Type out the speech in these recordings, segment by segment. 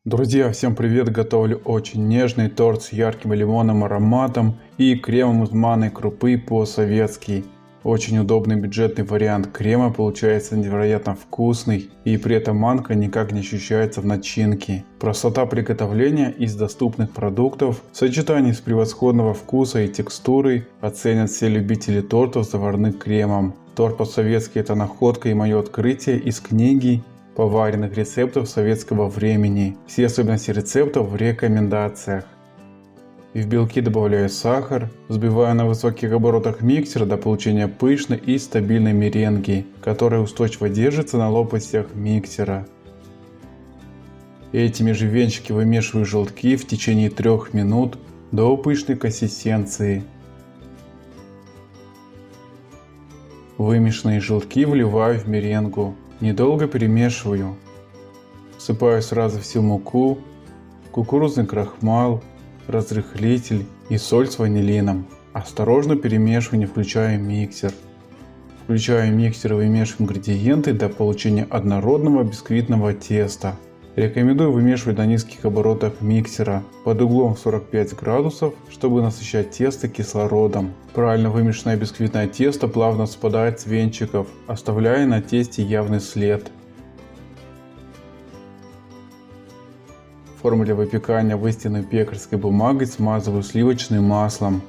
Друзья, всем привет! Готовлю очень нежный торт с ярким лимонным ароматом и кремом из манной крупы по-советски. Очень удобный бюджетный вариант крема, получается невероятно вкусный, и при этом манка никак не ощущается в начинке. Простота приготовления из доступных продуктов в сочетании с превосходного вкуса и текстурой оценят все любители тортов с заварным кремом. Торт по-советски — это находка и мое открытие из книги поваренных рецептов советского времени. Все особенности рецептов в рекомендациях. И в белки добавляю сахар, взбиваю на высоких оборотах миксера до получения пышной и стабильной меренги, которая устойчиво держится на лопастях миксера. Этими же венчики вымешиваю желтки в течение 3 минут до пышной консистенции. Вымешанные желтки вливаю в меренгу. Недолго перемешиваю. Всыпаю сразу всю муку, кукурузный крахмал, разрыхлитель и соль с ванилином. Осторожно перемешиваю, не включая миксер. Включаю миксер и вымешиваю ингредиенты до получения однородного бисквитного теста. Рекомендую вымешивать на низких оборотах миксера под углом 45 градусов, чтобы насыщать тесто кислородом. Правильно вымешанное бисквитное тесто плавно спадает с венчиков, оставляя на тесте явный след. В форму для выпекания выстеленную пекарской бумагой смазываю сливочным маслом.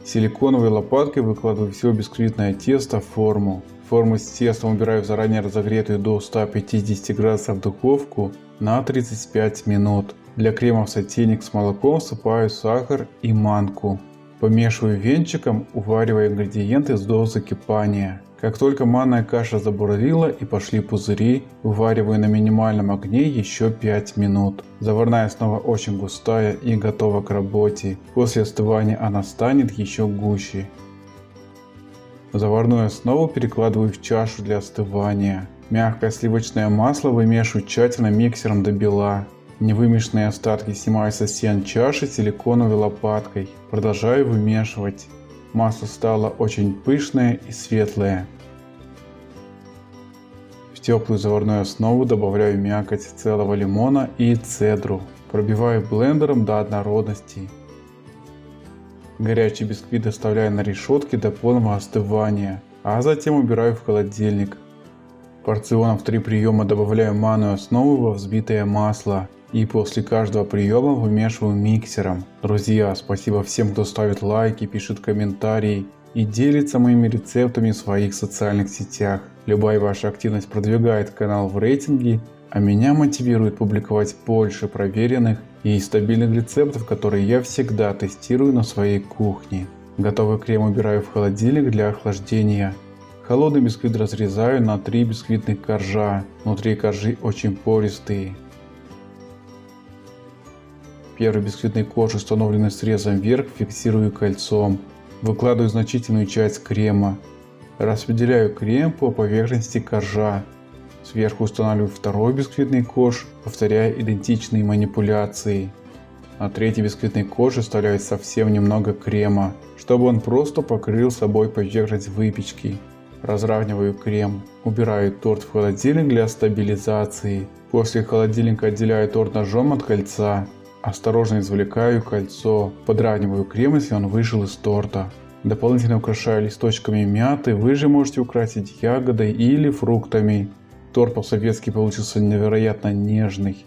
Силиконовой лопаткой выкладываю все бисквитное тесто в форму. Форму с тестом убираю в заранее разогретую до 150 градусов духовку на 35 минут. Для крема в сотейник с молоком всыпаю сахар и манку. Помешиваю венчиком, уваривая ингредиенты до закипания. Как только манная каша забурлила и пошли пузыри, увариваю на минимальном огне еще 5 минут. Заварная основа очень густая и готова к работе. После остывания она станет еще гуще. Заварную основу перекладываю в чашу для остывания. Мягкое сливочное масло вымешиваю тщательно миксером до бела. Невымешанные остатки снимаю со стен чаши силиконовой лопаткой. Продолжаю вымешивать. Масло стало очень пышное и светлое. В теплую заварную основу добавляю мякоть целого лимона и цедру. Пробиваю блендером до однородности. Горячий бисквит доставляю на решетке до полного остывания, а затем убираю в холодильник. Порционом в 3 приема добавляю манную основу во взбитое масло и после каждого приема вымешиваю миксером. Друзья, спасибо всем, кто ставит лайки, пишет комментарии и делится моими рецептами в своих социальных сетях. Любая ваша активность продвигает канал в рейтинге, а меня мотивирует публиковать больше проверенных и стабильных рецептов, которые я всегда тестирую на своей кухне. Готовый крем убираю в холодильник для охлаждения. Холодный бисквит разрезаю на 3 бисквитных коржа. Внутри коржи очень пористые. Первый бисквитный корж, установленный срезом вверх, фиксирую кольцом. Выкладываю значительную часть крема. Распределяю крем по поверхности коржа. Сверху устанавливаю второй бисквитный корж, повторяя идентичные манипуляции. На третий бисквитный корж оставляю совсем немного крема, чтобы он просто покрыл собой поверхность выпечки. Разравниваю крем. Убираю торт в холодильник для стабилизации. После холодильника отделяю торт ножом от кольца. Осторожно извлекаю кольцо. Подравниваю крем, если он вышел из торта. Дополнительно украшаю листочками мяты. Вы же можете украсить ягодой или фруктами. Торт по-советски получился невероятно нежный.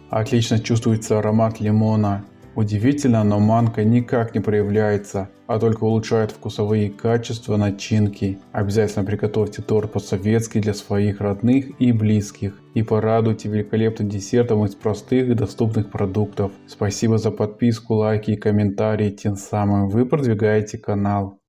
Отлично чувствуется аромат лимона. Удивительно, но манка никак не проявляется, а только улучшает вкусовые качества начинки. Обязательно приготовьте торт по-советски для своих родных и близких. И порадуйте великолепным десертом из простых и доступных продуктов. Спасибо за подписку, лайки и комментарии, тем самым вы продвигаете канал.